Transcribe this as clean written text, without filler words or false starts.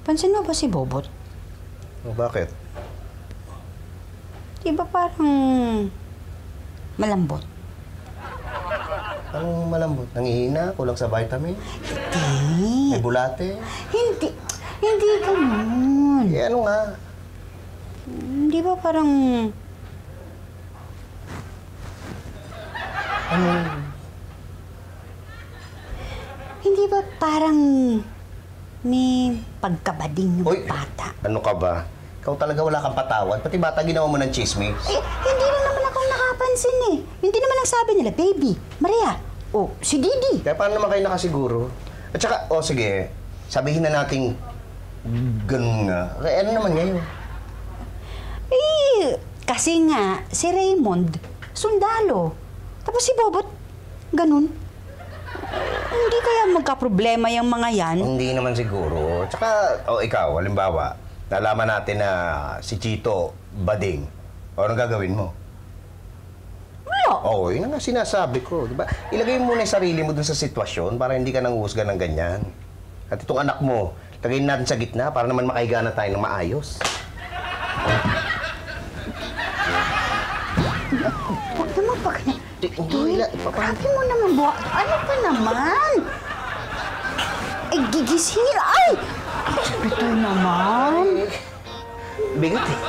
Pansin mo ba si Bobot? Oh, bakit? Di ba parang malambot? Anong malambot? Nangihina? Kulang sa vitamin? Hindi. May bulate? Hindi ganun. Eh, ano nga? Di ba parang... Ano? Hindi ba parang may pagkabading yung bata? Ano ka ba? Ikaw talaga wala kang patawad. Pati bata ginawa mo ng chismis. Eh, hindi na naman ako nakapansin eh. Hindi naman ang sabi nila, baby, Maria, o si Didi. Kaya paano naman kayo nakasiguro? At saka, sige, sabihin na natin ganun nga. Kaya ano naman ngayon? Eh, kasi nga, si Raymond, sundalo. Tapos si Bobot, ganun. Hindi kaya magka-problema yung mga yan? Hindi naman siguro. Tsaka, ikaw, halimbawa, nalaman natin na si Chito bading. O, anong gagawin mo? Wala. Oo, yun ang sinasabi ko. Diba? Ilagay mo muna yung sarili mo dun sa sitwasyon para hindi ka nang uhusga ng ganyan. At itong anak mo, lagayin natin sa gitna para naman makahiga na tayo ng maayos. Huwag naman pa kanya. Grabe mo naman, ano pa naman? Ay, gigisingin. Ay! Ito naman. Bigat eh.